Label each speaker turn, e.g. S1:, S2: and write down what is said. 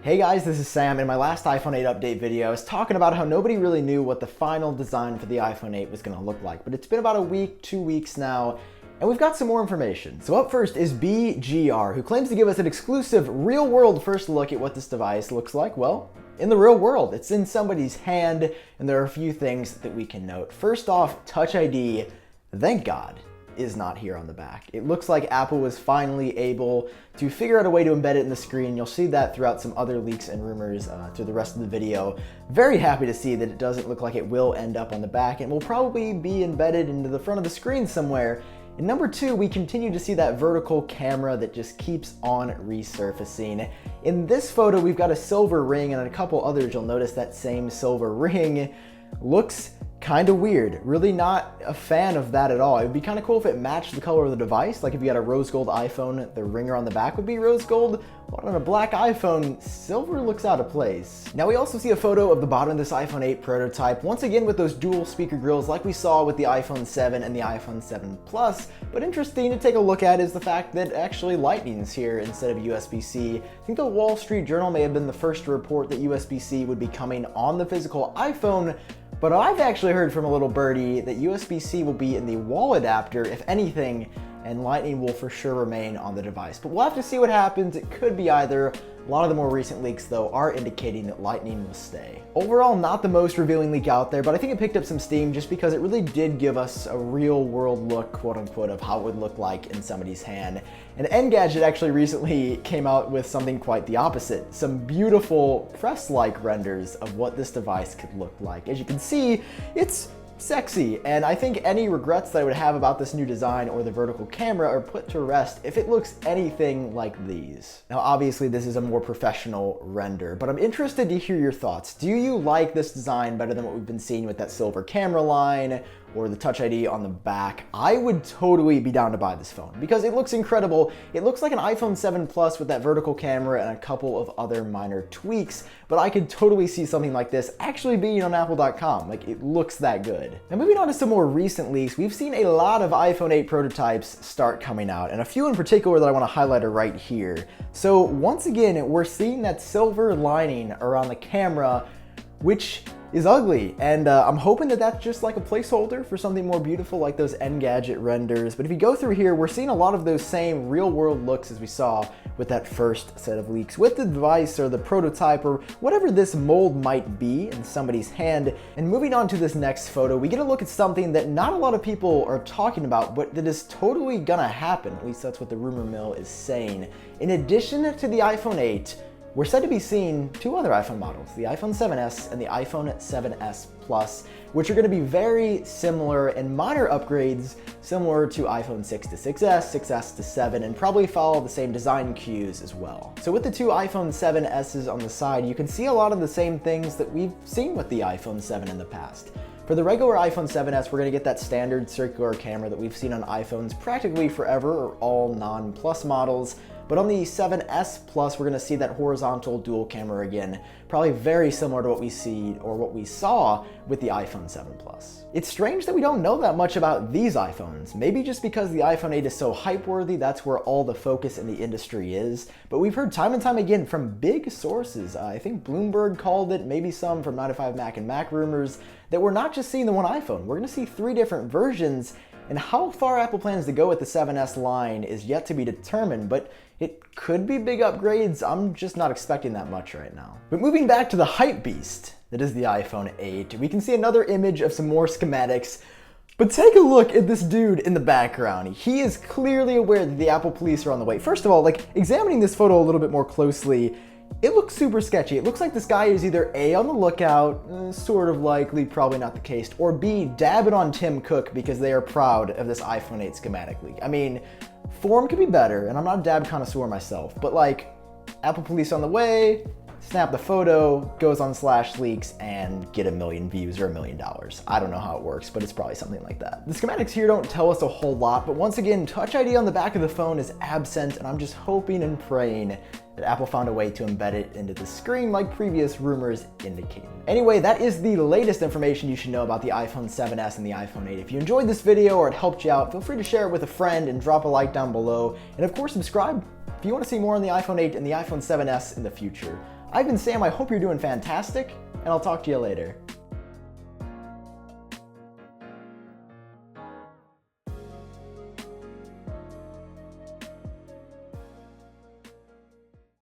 S1: Hey guys, this is Sam. In my last iPhone 8 update video, I was talking about how nobody really knew what the final design for the iPhone 8 was going to look like, but it's been about a week, 2 weeks now, and we've got some more information. So up first is BGR, who claims to give us an exclusive real-world first look at what this device looks like. Well, in the real world, it's in somebody's hand, and there are a few things that we can note. First off, Touch ID, thank God, is not here on the back. It looks like Apple was finally able to figure out a way to embed it in the screen. You'll see that throughout some other leaks and rumors through the rest of the video. Very happy to see that it doesn't look like it will end up on the back and will probably be embedded into the front of the screen somewhere. And number two, we continue to see that vertical camera that just keeps on resurfacing. In this photo, we've got a silver ring, and in a couple others, you'll notice that same silver ring looks kind of weird. Really not a fan of that at all. It would be kind of cool if it matched the color of the device. Like if you had a rose gold iPhone, the ringer on the back would be rose gold. But on a black iPhone, silver looks out of place. Now we also see a photo of the bottom of this iPhone 8 prototype, once again with those dual speaker grills like we saw with the iPhone 7 and the iPhone 7 Plus. But interesting to take a look at is the fact that actually Lightning's here instead of USB-C. I think the Wall Street Journal may have been the first to report that USB-C would be coming on the physical iPhone, but I've actually heard from a little birdie that USB-C will be in the wall adapter, if anything, and Lightning will for sure remain on the device. But we'll have to see what happens. It could be either. A lot of the more recent leaks, though, are indicating that Lightning will stay. Overall, not the most revealing leak out there, but I think it picked up some steam just because it really did give us a real-world look, quote-unquote, of how it would look like in somebody's hand. And Engadget actually recently came out with something quite the opposite. Some beautiful press-like renders of what this device could look like. As you can see, it's sexy, and I think any regrets that I would have about this new design or the vertical camera are put to rest if it looks anything like these. Now obviously this is a more professional render, but I'm interested to hear your thoughts. Do you like this design better than what we've been seeing with that silver camera line or the Touch ID on the back? I would totally be down to buy this phone because it looks incredible. It looks like an iPhone 7 Plus with that vertical camera and a couple of other minor tweaks, but I could totally see something like this actually being on Apple.com. Like, it looks that good. Now moving on to some more recent leaks, we've seen a lot of iPhone 8 prototypes start coming out, and a few in particular that I want to highlight are right here. So once again, we're seeing that silver lining around the camera, which is ugly, and I'm hoping that that's just like a placeholder for something more beautiful like those Engadget renders. But if you go through here, we're seeing a lot of those same real-world looks as we saw with that first set of leaks with the device or the prototype or whatever this mold might be in somebody's hand. And moving on to this next photo, we get a look at something that not a lot of people are talking about, but that is totally gonna happen. At least that's what the rumor mill is saying. In addition to the iPhone 8, we're said to be seeing two other iPhone models, the iPhone 7s and the iPhone 7s Plus, which are going to be very similar and minor upgrades similar to iPhone 6 to 6s, 6s to 7, and probably follow the same design cues as well. So with the two iPhone 7s's on the side, you can see a lot of the same things that we've seen with the iPhone 7 in the past. For the regular iPhone 7s, we're going to get that standard circular camera that we've seen on iPhones practically forever, or all non-Plus models. But on the 7s Plus, we're going to see that horizontal dual camera again, probably very similar to what we see or what we saw with the iPhone 7 Plus. It's strange that we don't know that much about these iPhones. Maybe just because the iPhone 8 is so hype-worthy, that's where all the focus in the industry is. But we've heard time and time again from big sources, I think Bloomberg called it, maybe some from 95Mac and Mac rumors, that we're not just seeing the one iPhone. We're going to see 3 different versions. And how far Apple plans to go with the 7s line is yet to be determined, but it could be big upgrades. I'm just not expecting that much right now. But moving back to the hype beast that is the iPhone 8, we can see another image of some more schematics. But take a look at this dude in the background. He is clearly aware that the Apple police are on the way. First of all, like, examining this photo a little bit more closely, it looks super sketchy. It looks like this guy is either A, on the lookout, sort of likely, probably not the case, or B, dabbing on Tim Cook because they are proud of this iPhone 8 schematic leak. I mean, form could be better, and I'm not a dab connoisseur myself, but like, Apple police on the way, snap the photo, goes on /leaks, and get 1 million views or $1 million. I don't know how it works, but it's probably something like that. The schematics here don't tell us a whole lot, but once again, Touch ID on the back of the phone is absent, and I'm just hoping and praying that Apple found a way to embed it into the screen like previous rumors indicated. Anyway, that is the latest information you should know about the iPhone 7s and the iPhone 8. If you enjoyed this video or it helped you out, feel free to share it with a friend and drop a like down below. And of course, subscribe if you want to see more on the iPhone 8 and the iPhone 7s in the future. I've been Sam, I hope you're doing fantastic, and I'll talk to you later.